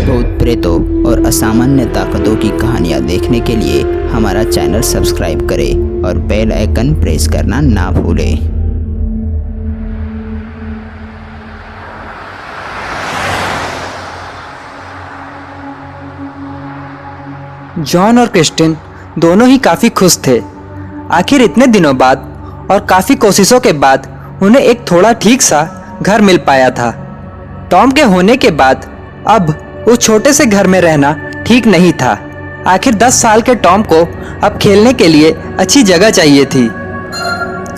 भूत प्रेतों और असामान्य ताकतों की कहानियाँ देखने के लिए हमारा चैनल सब्सक्राइब करें और बेल आइकन प्रेस करना ना भूलें। जॉन और क्रिस्टिन दोनों ही काफी खुश थे। आखिर इतने दिनों बाद और काफी कोशिशों के बाद उन्हें एक थोड़ा ठीक सा घर मिल पाया था। टॉम के होने के बाद अब उस छोटे से घर में रहना ठीक नहीं था। आखिर 10 साल के टॉम को अब खेलने के लिए अच्छी जगह चाहिए थी।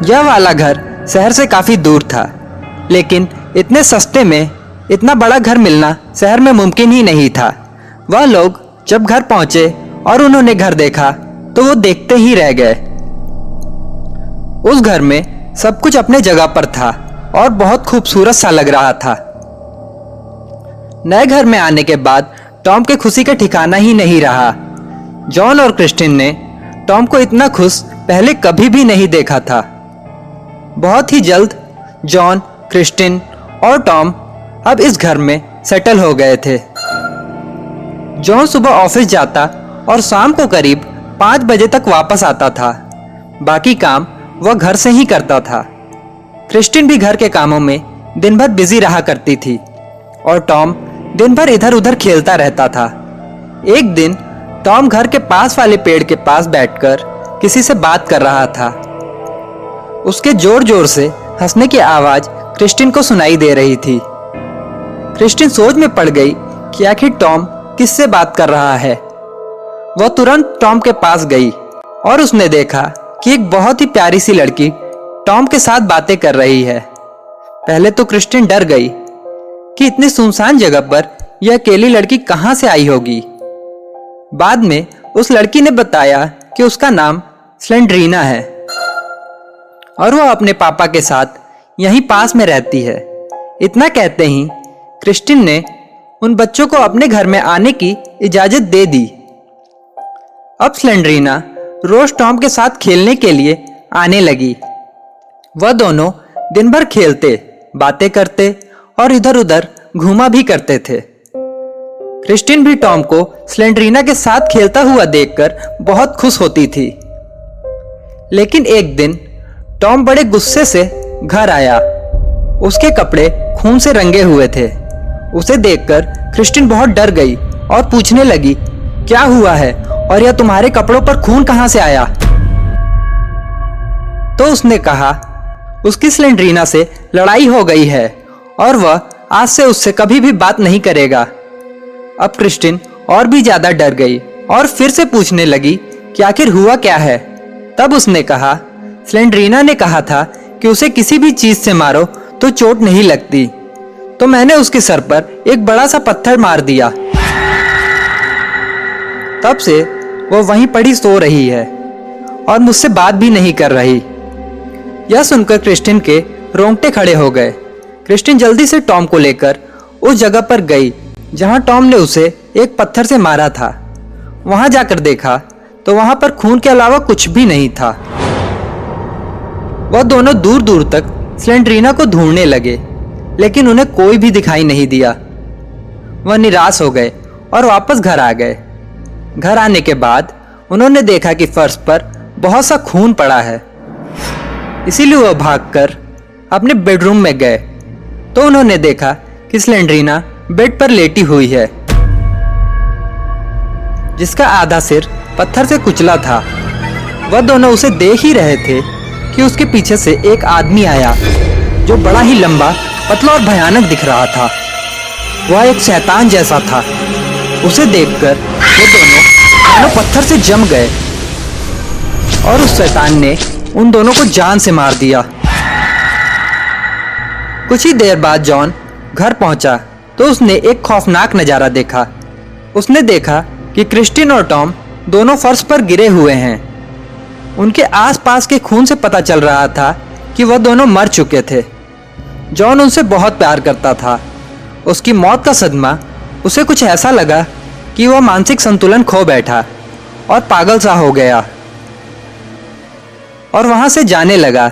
यह वाला घर शहर से काफी दूर था, लेकिन इतने सस्ते में इतना बड़ा घर मिलना शहर में मुमकिन ही नहीं था। वह लोग जब घर पहुंचे और उन्होंने घर देखा तो वो देखते ही रह गए। उस घर में सब कुछ अपने जगह पर था और बहुत खूबसूरत सा लग रहा था। नए घर में आने के बाद टॉम के खुशी का ठिकाना ही नहीं रहा। जॉन और क्रिस्टिन ने टॉम को इतना खुश पहले कभी भी नहीं देखा था। बहुत ही जल्द जॉन, क्रिस्टिन और टॉम अब इस घर में सेटल हो गए थे। जॉन सुबह ऑफिस जाता और शाम को करीब 5 बजे तक वापस आता था। बाकी काम वह घर से ही करता था। क्रिस्टिन भी घर के कामों में दिन भर बिजी रहा करती थी और टॉम दिन भर इधर उधर खेलता रहता था। एक दिन टॉम घर के पास वाले पेड़ के पास बैठकर किसी से बात कर रहा था। उसके जोर जोर से हंसने की आवाज क्रिस्टिन को सुनाई दे रही थी। क्रिस्टिन सोच में पड़ गई कि आखिर टॉम किससे बात कर रहा है। वह तुरंत टॉम के पास गई और उसने देखा कि एक बहुत ही प्यारी सी लड़की टॉम के साथ बातें कर रही है। पहले तो क्रिस्टिन डर गई कि इतनी सुनसान जगह पर यह अकेली लड़की कहां से आई होगी। बाद में उस लड़की ने बताया कि उसका नाम स्लेंड्रीना है और वह अपने पापा के साथ यहीं पास में रहती है। इतना कहते ही क्रिस्टिन ने उन बच्चों को अपने घर में आने की इजाजत दे दी। अब स्लेंड्रीना रोज टॉम के साथ खेलने के लिए आने लगी। वह दोनों दिन भर खेलते, बातें करते और इधर उधर घूमा भी करते थे। क्रिस्टिन भी टॉम को स्लेंड्रीना के साथ खेलता हुआ देखकर बहुत खुश होती थी। लेकिन एक दिन टॉम बड़े गुस्से से घर आया। उसके कपड़े खून से रंगे हुए थे। उसे देखकर क्रिस्टिन बहुत डर गई और पूछने लगी, क्या हुआ है और यह तुम्हारे कपड़ों पर खून कहां से आया? तो उसने कहा, उसकी स्लेंड्रीना से लड़ाई हो गई है और वह आज से उससे कभी भी बात नहीं करेगा। अब क्रिस्टिन और भी ज्यादा डर गई और फिर से पूछने लगी कि आखिर हुआ क्या है। तब उसने कहा, स्लेंड्रीना ने कहा था कि उसे किसी भी चीज से मारो तो चोट नहीं लगती, तो मैंने उसके सर पर एक बड़ा सा पत्थर मार दिया। तब से वो वहीं पड़ी सो रही है और मुझसे बात भी नहीं कर रही। यह सुनकर क्रिस्टिन के रोंगटे खड़े हो गए। क्रिस्टिन जल्दी से टॉम को लेकर उस जगह पर गई जहां टॉम ने उसे एक पत्थर से मारा था। वहां जाकर देखा तो वहां पर खून के अलावा कुछ भी नहीं था। वह दोनों दूर दूर तक स्लेंड्रीना को ढूंढने लगे, लेकिन उन्हें कोई भी दिखाई नहीं दिया। वह निराश हो गए और वापस घर आ गए। घर आने के बाद उन्होंने देखा कि फर्श पर बहुत सा खून पड़ा है। इसीलिए वह भागकर अपने बेडरूम में गए तो उन्होंने देखा कि स्लेंड्रीना बेड पर लेटी हुई है, जिसका आधा सिर पत्थर से कुचला था। वह दोनों उसे देख ही रहे थे कि उसके पीछे से एक आदमी आया जो बड़ा ही लंबा, पतला और भयानक दिख रहा था। वह एक शैतान जैसा था। उसे देखकर वो दोनों पत्थर से जम गए और उस शैतान ने उन दोनों को जान से मार दिया। कुछ ही देर बाद जॉन घर पहुंचा तो उसने एक खौफनाक नजारा देखा। उसने देखा कि क्रिस्टिन और टॉम दोनों फर्श पर गिरे हुए हैं। उनके आसपास के खून से पता चल रहा था कि वह दोनों मर चुके थे। जॉन उनसे बहुत प्यार करता था। उसकी मौत का सदमा उसे कुछ ऐसा लगा कि वह मानसिक संतुलन खो बैठा और पागल सा हो गया और वहां से जाने लगा।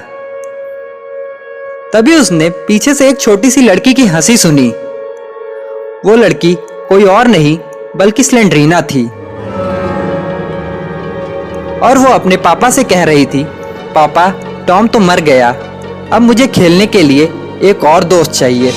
तभी उसने पीछे से एक छोटी सी लड़की की हंसी सुनी। वो लड़की कोई और नहीं बल्कि स्लेंड्रीना थी। और वो अपने पापा से कह रही थी, पापा, टॉम तो मर गया, अब मुझे खेलने के लिए एक और दोस्त चाहिए।